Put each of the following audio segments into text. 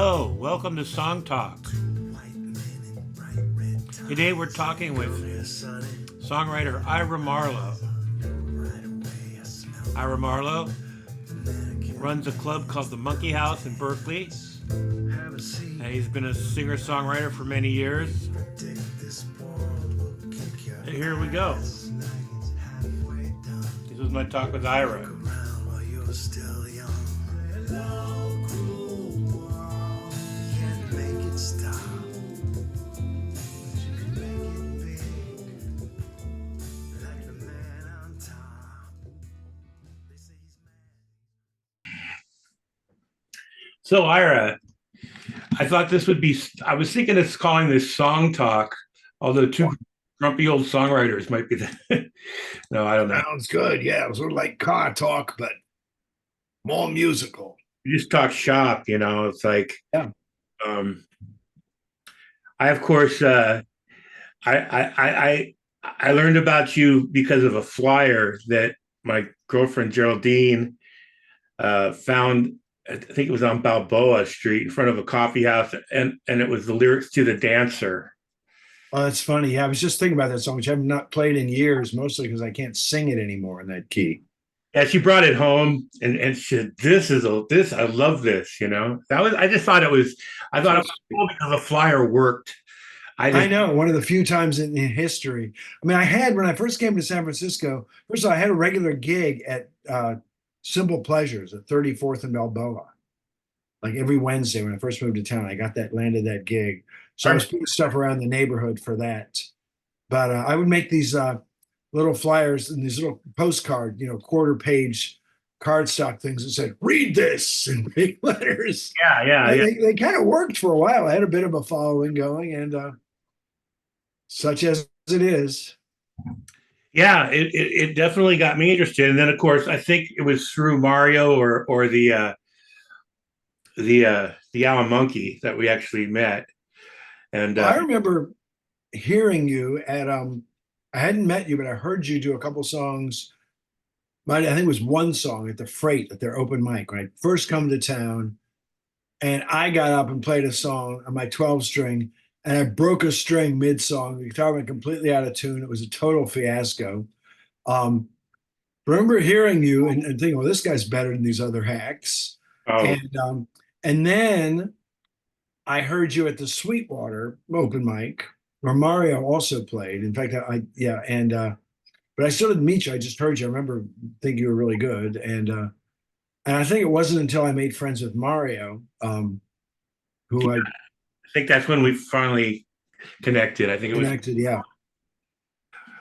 Hello, welcome to Song Talk. Today we're talking with songwriter Ira Marlowe. Ira Marlowe runs a club called the Monkey House in Berkeley, and he's been a singer-songwriter for many years. And here we go. This is my talk with Ira. So, Ira, I thought this would be, I was thinking of calling this Song Talk, although two grumpy old songwriters might be the, no, I don't know. Sounds good. Yeah, it was sort of like car talk, but more musical. You just talk shop, it's like, Yeah. I, of course, I learned about you because of a flyer that my girlfriend Geraldine found. I think it was on Balboa Street in front of a coffee house, and it was the lyrics to "The Dancer." Oh, that's funny. Yeah, I was just thinking about that song, which I've not played in years, mostly because I can't sing it anymore in that key. Yeah, she brought it home and she said, this I love this. I just thought it was it was cool because the flyer worked. I know, one of the few times in history. I mean, I had when I first came to San Francisco. First of all, I had a regular gig at Simple Pleasures at 34th and Balboa, like every Wednesday when I first moved to town. I landed that gig, so I was putting stuff around the neighborhood for that. But I would make these little flyers and these little postcard, quarter-page cardstock things that said "Read this" in big letters. Yeah. They kind of worked for a while. I had a bit of a following going, and such as it is. Yeah, it definitely got me interested. And then, of course, I think it was through Mario or the Allen Monkey that we actually met. And I remember hearing you at I hadn't met you, but I heard you do a couple songs. I think it was one song at the Freight at their open mic when I first come to town, and I got up and played a song on my 12 string, and I broke a string mid song. The guitar went completely out of tune. It was a total fiasco. Um, remember hearing you and thinking, well, this guy's better than these other hacks. oh, And then I heard you at the Sweetwater open mic where Mario also played. In fact, but I still didn't meet you. I just heard you. I remember thinking you were really good. And I think it wasn't until I made friends with Mario, who I think that's when we finally connected. I think it was connected. Yeah.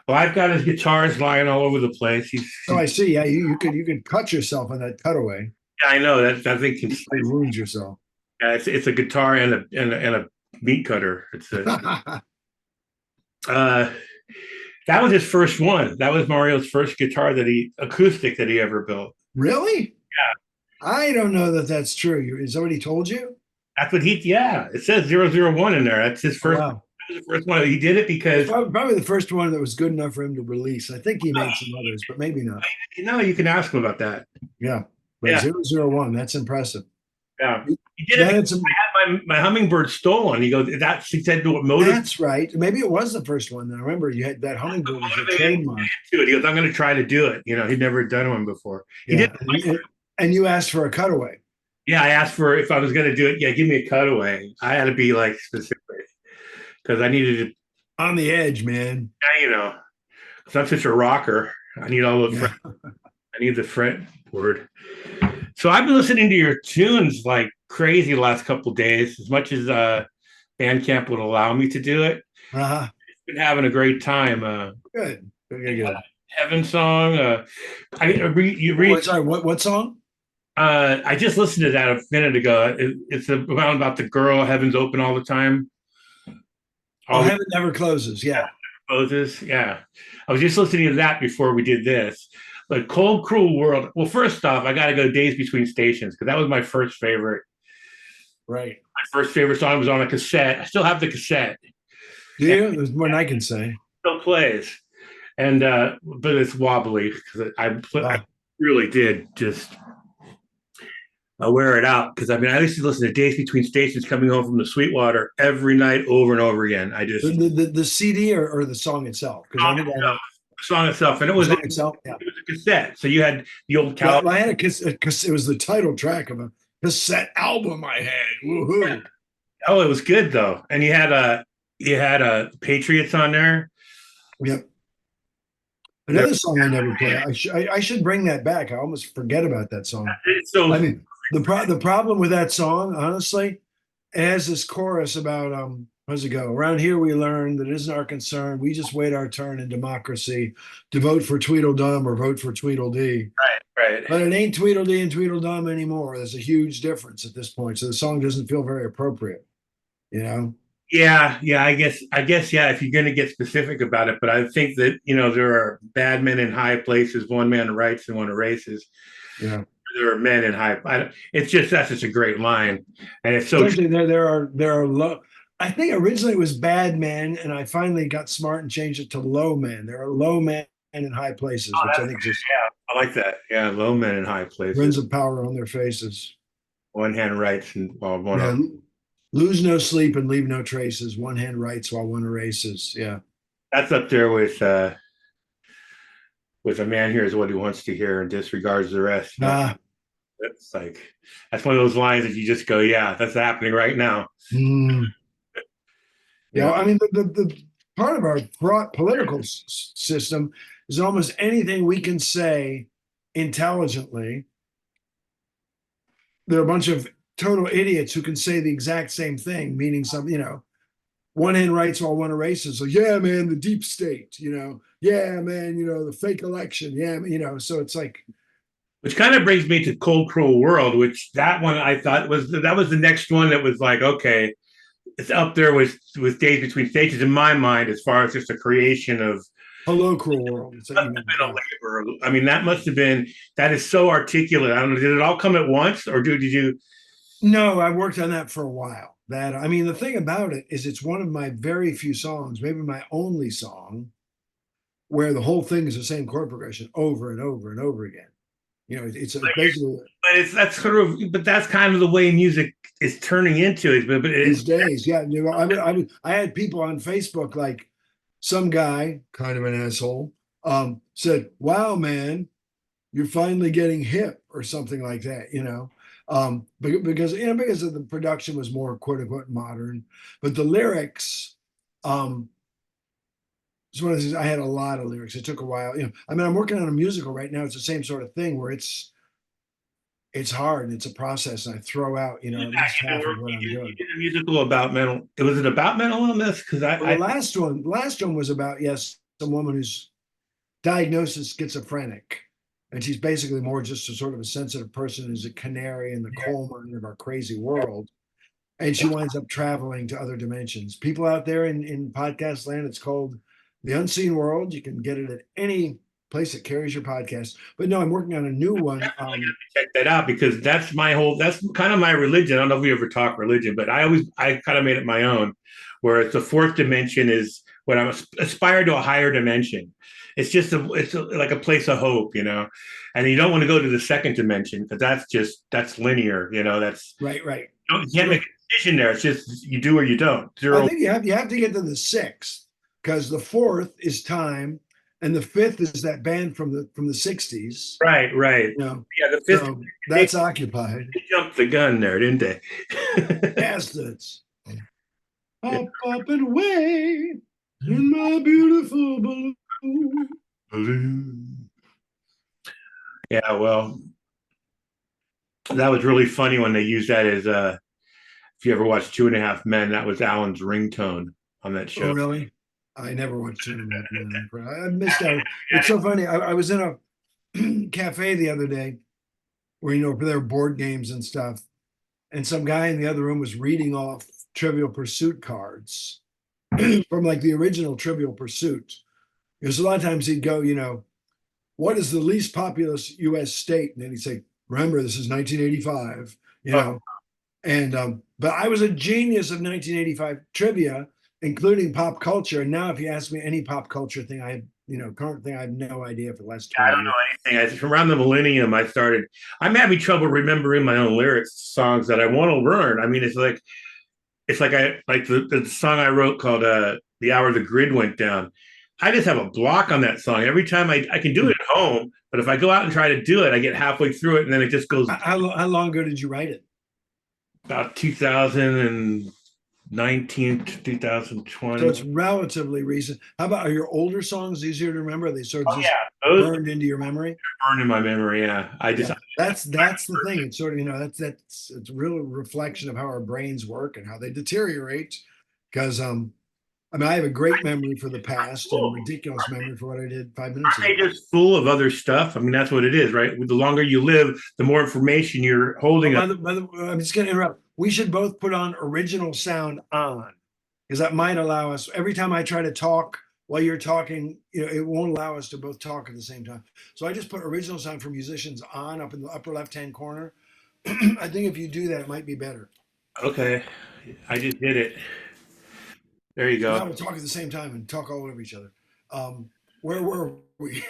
Well, I've got his guitars lying all over the place. Oh, I see. Yeah, you could cut yourself on that cutaway. Yeah, I know that. I think You ruined yourself. it's a guitar and a meat cutter. It's a that was his first one. That was Mario's first guitar acoustic that he ever built. Really? Yeah. I don't know that that's true. Has somebody told you? That's what yeah. It says 001 in there. That's his first. Oh, wow. That was the first one. He did it because Probably the first one that was good enough for him to release. I think he made some others, but maybe not. You can ask him about that. Yeah. But Yeah. 001, that's impressive. Yeah. He did it because I had my hummingbird stolen. He goes, he said to what motive. That's right. Maybe it was the first one. I remember you had that hummingbird was your trademark. He goes, I'm going to try to do it. He'd never done one before. He Yeah. did. And you asked for a cutaway. Yeah, I asked for if I was going to do it. Yeah, give me a cutaway. I had to be like specific because I needed it on the edge, man. Yeah, because I'm such a rocker. I need all the I need the fretboard. So I've been listening to your tunes like crazy the last couple of days, as much as Bandcamp would allow me to do it. Uh-huh. Been having a great time. Good. Heaven song. Sorry, what song? I just listened to that a minute ago. It's about the girl. Heaven's open all the time. Heaven never closes. Yeah. Closes. Yeah. I was just listening to that before we did this. But Cold Cruel World. Well, first off, I got to go Days Between Stations because that was my first favorite. Right. My first favorite song was on a cassette. I still have the cassette. Do you? There's more than I can say. Still plays. And but it's wobbly because I really did just I'll wear it out because I mean I used to listen to Days Between Stations coming home from the Sweetwater every night over and over again. I just The CD or the song itself? Because I think I know the song itself, and the song itself. Yeah. it was a cassette. So you had the old Cal. Well, I had a because it was the title track of a cassette album I had. Woohoo! Oh, it was good though, and you had a Patriots on there. Yep. There, Another song I never play. I should bring that back. I almost forget about that song. it's so I mean, the problem with that song, honestly, it has this chorus about how does it go? Around here we learn that it isn't our concern. We just wait our turn in democracy to vote for Tweedledum or vote for Tweedledee. right. But it ain't Tweedledee and Tweedledum anymore. There's a huge difference at this point. So the song doesn't feel very appropriate, you know? Yeah. I guess, yeah. If you're going to get specific about it, but I think that there are bad men in high places. One man writes and one erases. Yeah. There are men in high. It's just that's just a great line, and it's so. Especially there are low. I think originally it was bad men, and I finally got smart and changed it to low men. There are low men in high places, Oh, which I think just yeah, I like that. Yeah, low men in high brings places. of power on their faces. One hand writes and while one Yeah, lose no sleep and leave no traces. One hand writes while one erases. Yeah. that's up there with a man hears what he wants to hear and disregards the rest. Ah, It's like that's one of those lines that you just go, yeah, that's happening right now. mm. Yeah, Yeah, I mean, the part of our political system is almost anything we can say intelligently. There are a bunch of total idiots who can say the exact same thing, meaning some, one hand writes while one erases. So, yeah, man, the deep state, yeah, man, the fake election, yeah, so it's like, which kind of brings me to Cold Cruel World, which that one I thought was the next one that was like, okay, it's up there with Days Between Stages in my mind as far as just a creation of hello, cruel world. It's like, been a labor. I mean, that is so articulate. I don't know, did it all come at once, or did you? no, I worked on that for a while. That I mean, the thing about it is, it's one of my very few songs, maybe my only song, where the whole thing is the same chord progression over and over and over again. It's basically But but that's kind of the way music is turning into it. But these days. Yeah, I had people on Facebook, like some guy, kind of an asshole, said, "Wow, man, you're finally getting hip," or something like that. Because of the production was more quote unquote modern, but the lyrics, it's one of these. I had a lot of lyrics. It took a while. I mean, I'm working on a musical right now. It's the same sort of thing where it's hard and it's a process, and I throw out, at least half of what I'm you doing. did a musical about mental. Was it about mental illness? Because Well, the last one was about, yes, some woman who's diagnosed as schizophrenic, and she's basically more just a sort of a sensitive person who's a canary in the coal mine of our crazy world, and she winds up traveling to other dimensions. People out there in podcast land, it's called The Unseen World. You can get it at any place that carries your podcast. But no, I'm working on a new one. check that out because that's kind of my religion. I don't know if we ever talk religion, but I kind of made it my own, where it's the fourth dimension is when I'm aspire to a higher dimension. Like a place of hope, and you don't want to go to the second dimension because that's linear, that's Right. you can't make a decision there. It's just you do or you don't. I Zero. think you have to get to the sixth, because the fourth is time, and the fifth is that band from the 60s. Right. Yeah, the fifth. So that's occupied. They jumped the gun there, didn't they? Bastards. Up and away in my beautiful balloon. Yeah, well, that was really funny when they used that as if you ever watched Two and a Half Men, that was Alan's ringtone on that show. Oh, really? I never watched Two and a Half Men. I missed out. It's so funny. I was in a cafe the other day where, there were board games and stuff, and some guy in the other room was reading off Trivial Pursuit cards from like the original Trivial Pursuit. Because a lot of times he'd go, what is the least populous U.S. state? And then he'd say, remember, this is 1985, And but I was a genius of 1985 trivia, including pop culture. And now if you ask me any pop culture thing, I have current thing. I have no idea for the last I 20 don't know years. anything. I just around the millennium, I'm having trouble remembering my own lyrics, songs that I want to learn. I mean, it's like I like the song I wrote called "The Hour the Grid Went Down." I just have a block on that song. Every time I can do it at home, but if I go out and try to do it, I get halfway through it and then it just goes How long ago did you write it? about 2019 to So 2020. it's relatively recent. How about, are your older songs easier to remember? Are they sort of Oh just yeah, those burned into your memory? burn in my memory. Yeah, Yeah, that's the thing. It's sort of, that's it's a real reflection of how our brains work and how they deteriorate. Because I mean, I have a great memory for the past and a cool. ridiculous memory for what I did 5 minutes Aren't ago. they just full of other stuff? I mean, that's what it is, right? The longer you live, the more information you're Oh, holding up. I'm just going to interrupt. We should both put on original sound on, because that might allow us. Every time I try to talk while you're talking, it won't allow us to both talk at the same time. So I just put original sound for musicians on up in the upper left hand corner. I think if you do that, it might be better. Okay, I just did it. There you Now go. we'll talk at the same time and talk all over each other. Where were we?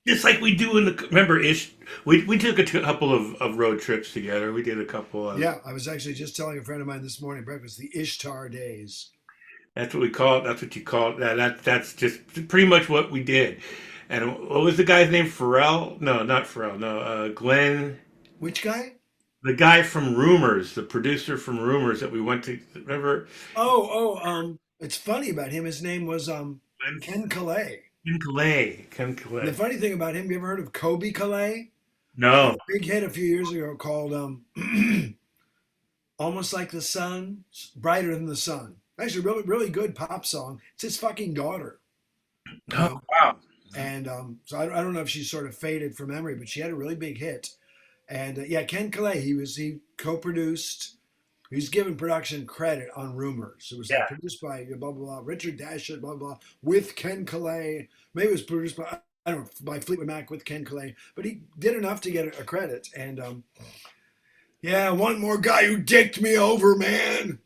Just like we do in the remember ish. We took a couple of road trips together. We did a couple of. Yeah, I was actually just telling a friend of mine this morning at breakfast, the Ishtar days. That's what we call it. That's what you call it. That's just pretty much what we did. And what was the guy's name? Pharrell? No, not Pharrell. No, Glenn. Which guy? The guy from Rumors, the producer from Rumors that we went to. Remember? It's funny about him. His name was Glenn Ken Calais. Calais. Ken And the Calais. funny thing about him, you ever heard of Kobe Calais? He had No. a big hit a few years ago called Almost Like the Sun, Brighter Than the Sun. Actually, really, really good pop song. It's his fucking daughter, you Oh know. wow. And so I don't know if she's sort of faded from memory, but she had a really big hit. And yeah, Ken Calais, he co-produced. He was given production credit on Rumors. It was like Yeah. produced by blah blah blah, Richard Dashett, blah blah, with Ken Calais. Maybe it was produced by, I don't know, by Fleetwood Mac with Ken Calais, but he did enough to get a credit. And yeah, one more guy who dicked me over, man.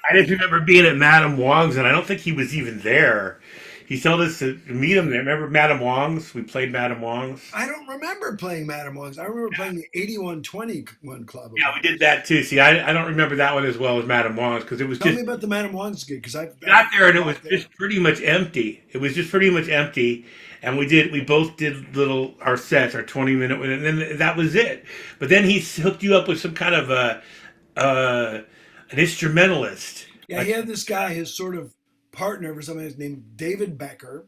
I just remember being at Madame Wong's, and I don't think he was even there. He told us to meet him there. Remember Madame Wong's? We played Madame Wong's. I don't remember playing Madam Wong's. I remember playing the 8121 Club. Yeah, we did that too. See, I don't remember that one as well as Madame Wong's because it was Tell just me about the Madam Wong's gig, because we got there and it was walked there. just pretty much empty. It was just pretty much empty, and we both did little our sets, our 20-minute, and then that was it. But then he hooked you up with some kind of an instrumentalist. Yeah, he had this guy, his sort of partner for something named David Becker,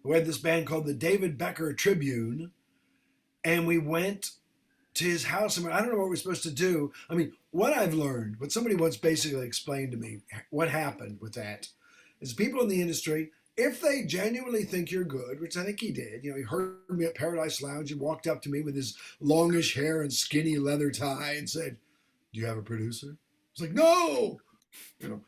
who had this band called the David Becker Tribune. And we went to his house. I don't know what we're supposed to do. I mean, what I've learned, what somebody once basically explained to me, what happened with that is people in the industry, if they genuinely think you're good, which I think he did, he heard me at Paradise Lounge and walked up to me with his longish hair and skinny leather tie and said, "Do you have a producer?" I was like, "No." You know,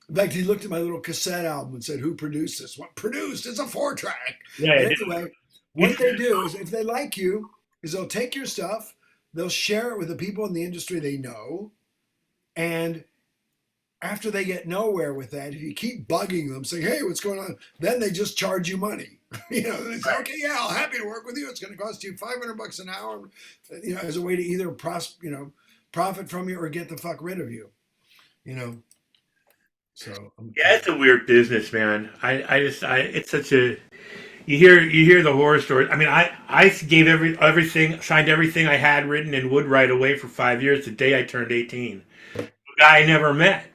in fact, he looked at my little cassette album and said, "Who produced this?" What produced? It's a 4-track. Yeah, But anyway, what they do is if they like you, is they'll take your stuff, they'll share it with the people in the industry they know, and after they get nowhere with that, if you keep bugging them, saying, "Hey, what's going on?" then they just charge you money. They say, "Okay, yeah, I'm happy to work with you. It's going to cost you $500 an hour," as a way to either profit from you or get the fuck rid of you. You know. So yeah, it's a weird business, man. It's such a you hear the horror stories. I mean, I gave everything, signed everything I had written and would right away for 5 years the day I turned 18. A guy I never met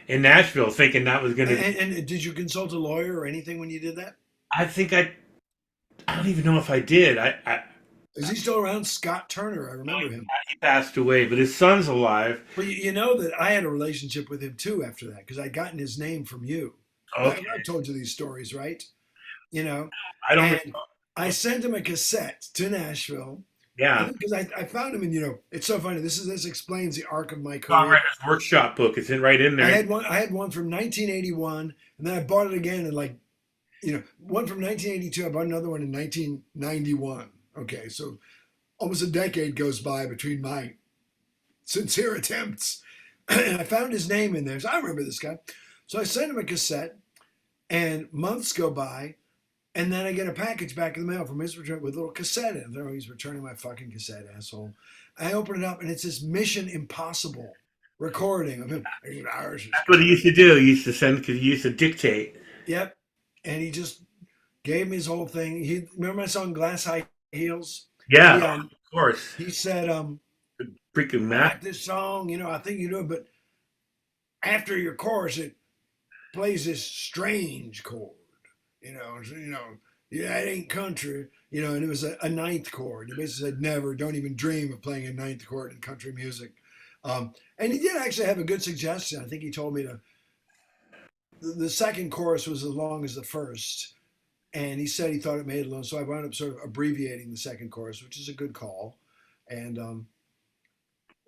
in Nashville, thinking that was going to. and did you consult a lawyer or anything when you did that? I think I don't even know if I did. Is he still around? Scott Turner, I remember him. He passed away, but his son's alive. Well, you know that I had a relationship with him too after that because I'd gotten his name from you. Okay, I've told you these stories, right? I don't. And I sent him a cassette to Nashville. I Yeah, think because I found him, and it's so funny. This explains the arc of my career. songwriter's workshop book. It's in right in I there. had one from 1981, and then I bought it again, and one from 1982. I bought another one in 1991. Okay, so almost a decade goes by between my sincere attempts. And I found his name in there. So I remember this guy. So I sent him a cassette, and months go by, And then I get a package back in the mail from his return with a little cassette in there. He's returning my fucking cassette, asshole. I open it up and it's this Mission Impossible recording of him. That's what he used to do. He used to send because he used to dictate. Yep. And he just gave me his whole thing. He remember my song Glass High Heels? Yeah, He of course. he said, Freaking I Mac. like this song, I think you do it, but after your chorus it plays this strange chord, yeah, it ain't country, and it was a ninth chord. He basically said, never, don't even dream of playing a ninth chord in country music. And he did actually have a good suggestion. I think he told me the second chorus was as long as the first. And he said he thought it made it long. So I wound up sort of abbreviating the second chorus, which is a good call. And,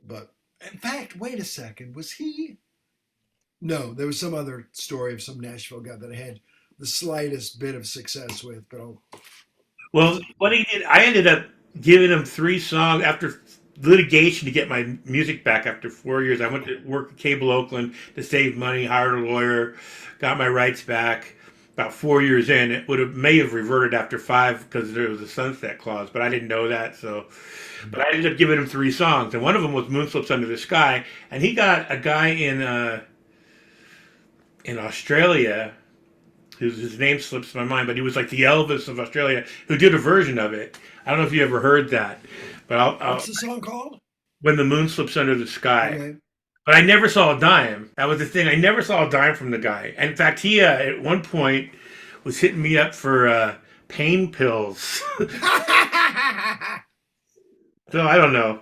but in fact, wait a second. Was he? No, there was some other story of some Nashville guy that I had the slightest bit of success with, but Well, what he did, I ended up giving him 3 songs after litigation to get my music back after 4 years. I went to work at Cable Oakland to save money, hired a lawyer, got my rights back. About 4 years in, it may have reverted after 5 because there was a sunset clause, but I didn't know that. So, but I ended up giving him 3 songs, and one of them was "Moon Slips Under the Sky," and he got a guy in Australia whose his name slips my mind, but he was like the Elvis of Australia who did a version of it. I don't know if you ever heard that, but what's the song called? When the Moon Slips Under the Sky. Okay. But I never saw a dime. That was the thing. I never saw a dime from the guy. And in fact, he at one point was hitting me up for pain pills. So I don't know.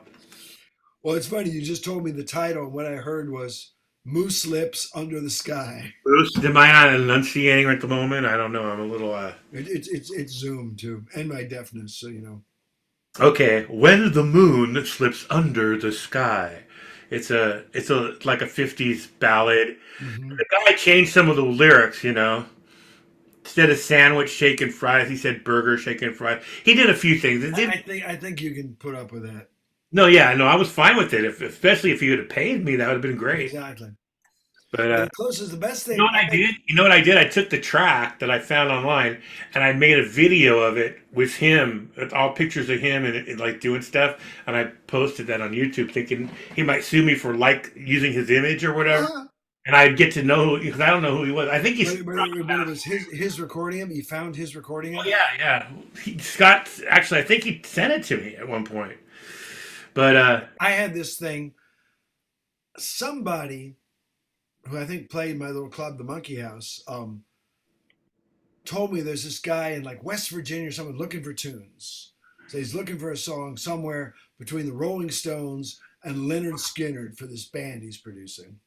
Well, it's funny. You just told me the title, and what I heard was Moose Lips Under the Sky. Bruce, am I not enunciating at the moment? I don't know. I'm a little. It's Zoom too, and my deafness, so Okay, when the moon slips under the sky. It's a like a 50s ballad. Mhm. The guy changed some of the lyrics, Instead of sandwich, shaken fries, he said burger, shaken fries. He did a few things. I think you can put up with that. No, yeah, no, I was fine with it. Especially if you would have paid me, that would have been great. Exactly. But And the closest, the best you thing. know what I did? You know what I did? I took the track that I found online and I made a video of it with him, with all pictures of him and like doing stuff, and I posted that on YouTube, thinking he might sue me for like using his image or whatever. Ah, And I'd get to know because I don't know who he was. I think he's. but it was his recording him. You found his recording Oh him. yeah, yeah. Scott actually, I think he sent it to me at one point. But I had this thing. Somebody who I think played my little club, the Monkey House, told me there's this guy in like West Virginia or someone looking for tunes. So he's looking for a song somewhere between the Rolling Stones and Leonard Skinner for this band he's producing.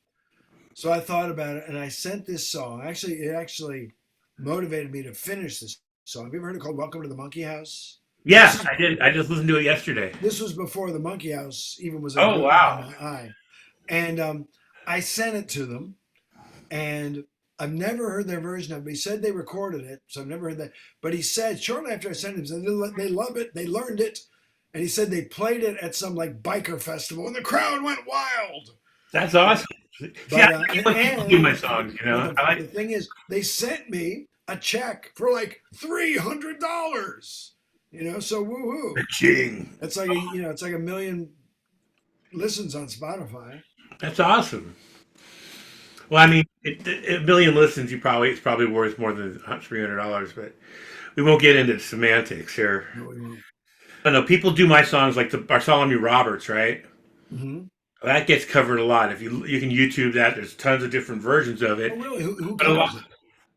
So I thought about it and I sent this song. Actually, it actually motivated me to finish this song. Have you ever heard it called Welcome to the Monkey House? yeah, This is I did. I just listened to it yesterday. this was before the Monkey House even was a Oh glimmer in wow, my eye. And I sent it to them and I've never heard their version of it. He said they recorded it, so I've never heard that. But he said shortly after I sent him, he said they love it, they learned it, and he said they played it at some like biker festival, and the crowd went wild. that's awesome. See, But I like when people do my songs. I the like. thing is, they sent me a check for like $300. So woohoo! Ching. It's like it's like a million listens on Spotify. That's awesome. Well, I mean, a million listens, it's probably worth more than $300, but we won't get into semantics here. No, we won't. I know people do my songs like the Bartholomew Roberts, right? Mm-hmm. That gets covered a lot. If you can YouTube that, there's tons of different versions of Oh, it. really? Who But a covers lot, it?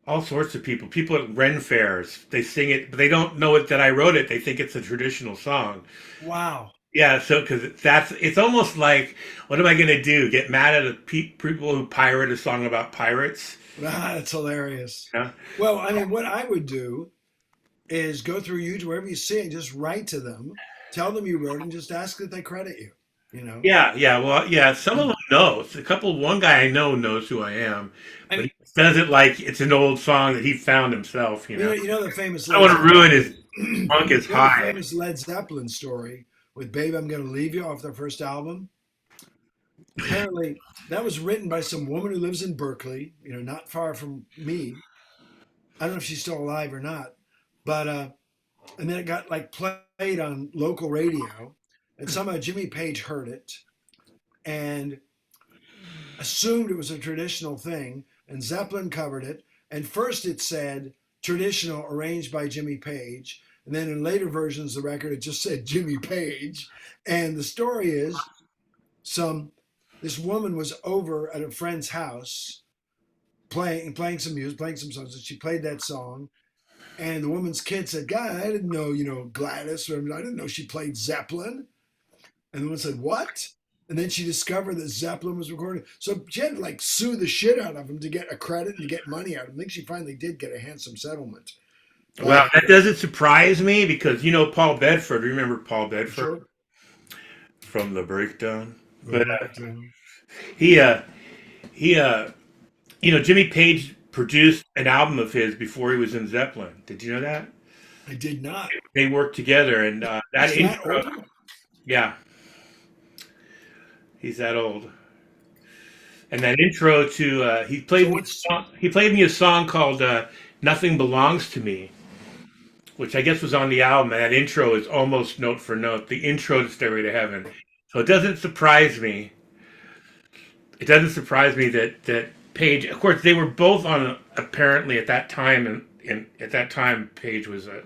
all sorts of people. People at Ren fairs, they sing it, but they don't know it that I wrote it. They think it's a traditional song. Wow. Yeah, so because it's almost like, what am I going to do? Get mad at people who pirate a song about pirates? That's hilarious. Yeah, Well, I mean, what I would do is go through YouTube wherever you see it, and just write to them, tell them you wrote, it, and just ask that they credit you. You know. yeah, yeah. Well, yeah. Some of them know. One guy I know knows who I am, I but mean, he does it like it's an old song that he found himself. the famous I don't want to ruin his you funk is know the high. famous Led Zeppelin story with "Babe, I'm Gonna Leave You" off their first album. Apparently, that was written by some woman who lives in Berkeley, not far from me. I don't know if she's still alive or not, But and then it got like played on local radio, and somehow Jimmy Page heard it and assumed it was a traditional thing, and Zeppelin covered it. And first it said traditional, arranged by Jimmy Page, and then in later versions of the record it just said Jimmy Page. And the story is some this woman was over at a friend's house playing some music, playing some songs, and she played that song. And the woman's kid said, "God, I didn't know, Gladys, or I didn't know she played Zeppelin." And the woman said, "What?" And then she discovered that Zeppelin was recording. So she had to like sue the shit out of him to get a credit and to get money out of him. I think she finally did get a handsome settlement. Well, But that doesn't surprise me because Paul Bedford. Remember Paul Bedford sure, from the Breakdown? But but he, he, Jimmy Page produced an album of his before he was in Zeppelin. Did you know that? I did not. They worked together, and that He's that intro, old? yeah, he's that old. And that intro to So what's he played me a song called "Nothing Belongs to Me," which I guess was on the album. And that intro is almost note for note the intro to "Stairway to Heaven." So it doesn't surprise me. It doesn't surprise me that Page. Of course, they were both on apparently at that time, and at that time, Page was a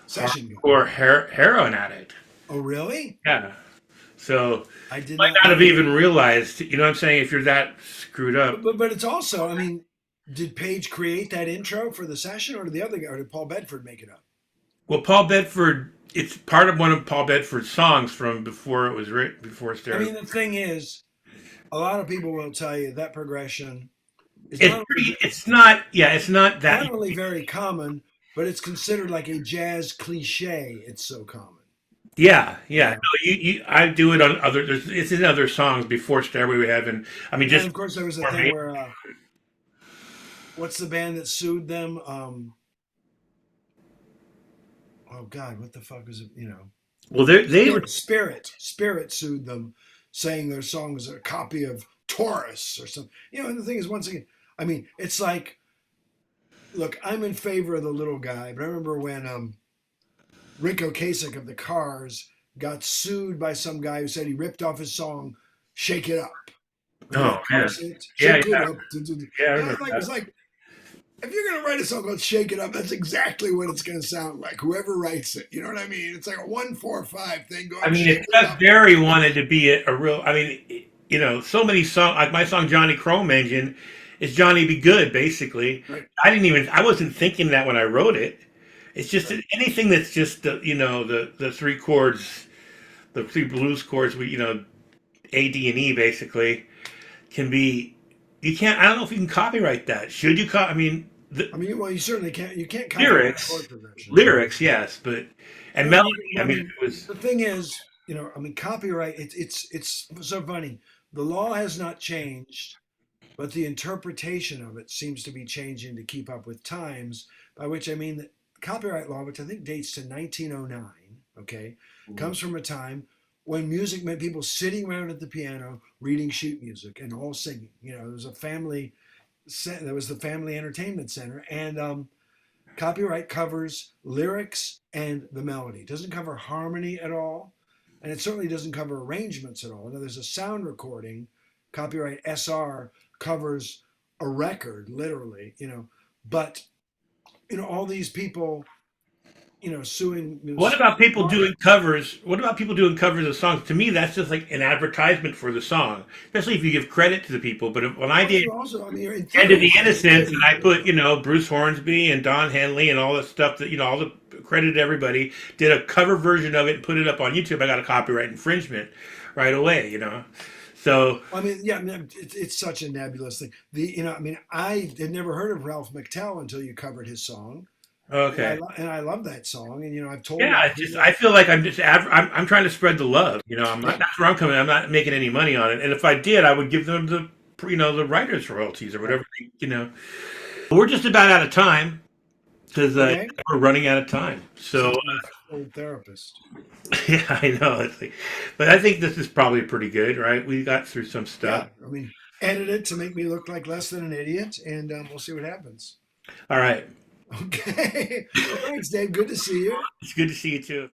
session guy? hardcore heroin addict. Oh, really? Yeah. So I did might not not know have that. even realized. You know what I'm saying? If you're that screwed up. But it's also, I mean, did Page create that intro for the session, or did the other guy, or did Paul Bedford make it up? Well, Paul Bedford. It's part of one of Paul Bedford's songs from before it was written before I Stereo. mean, the thing is, a lot of people will tell you that progression is It's pretty. It's not. Yeah, it's not that. not only very common, but it's considered like a jazz cliche. It's so common, Yeah, you yeah. No, know. I do it on other. It's in other songs before Stairway to Heaven. I mean, And just of course, there was a for thing me. where what's the band that sued them? Oh God, what the fuck was it? Well, they were. Spirit sued them, saying their song was a copy of Taurus or something. And the thing is, once again, I mean, it's like, look, I'm in favor of the little guy, but I remember when Rico Kasich of the Cars got sued by some guy who said he ripped off his song "Shake It Up." Remember Oh that car man. set? Yeah, Shake it yeah, up. yeah. I And I was remember like, that. if you're gonna write a song called "Shake It Up," that's exactly what it's gonna sound like. Whoever writes it, you know what I mean? It's like a 1-4-5 thing I going mean, if "Shake It Chuck Up." Berry wanted to be a real, I mean, so many songs, like my song Johnny Chrome Engine is Johnny Be Good, basically. Right. I wasn't thinking that when I wrote it. It's just Right. anything that's just the three chords, the three blues chords, A, D, and E basically can be, you can't, I don't know if you can copyright that. Should you, I mean, the I mean, well, you certainly can't. You can't copyright lyrics, chord progression. lyrics, yes, but, and Well, melody, you, I I mean, mean, it was, the thing is, I mean, copyright. It's so funny. The law has not changed, but the interpretation of it seems to be changing to keep up with times. By which I mean that copyright law, which I think dates to 1909, okay, comes from a time when music meant people sitting around at the piano reading sheet music and all singing. There was a family. There was the Family Entertainment Center, and copyright covers lyrics and the melody. It doesn't cover harmony at all, and it certainly doesn't cover arrangements at all. Now, there's a sound recording. Copyright SR covers a record, literally, but all these people, suing. what about people doing covers? What about people doing covers of songs? To me, that's just like an advertisement for the song, especially if you give credit to the people. But when I Well, did you also, I mean, in End of theory, the in Innocence, and theory, I put, Bruce Hornsby and Don Henley and all the stuff that, all the credit to everybody, did a cover version of it and put it up on YouTube. I got a copyright infringement right away. So, I mean, yeah, I mean, it's such a nebulous thing. I mean, I had never heard of Ralph McTell until you covered his song, and okay. I love that song. And I've told Yeah, it's just, I people, feel like I'm trying to spread the love. I'm not, yeah, that's where I'm coming. I'm not making any money on it. And if I did, I would give them the writer's royalties or right, whatever. We're just about out of time because okay. we're running out of time. So, Sounds like my old therapist. yeah, I know. But I think this is probably pretty good, right? We got through some stuff. Yeah, I mean, edit it to make me look like less than an idiot, and we'll see what happens. All right. Okay. Well, thanks, Dave. Good to see you. It's good to see you too.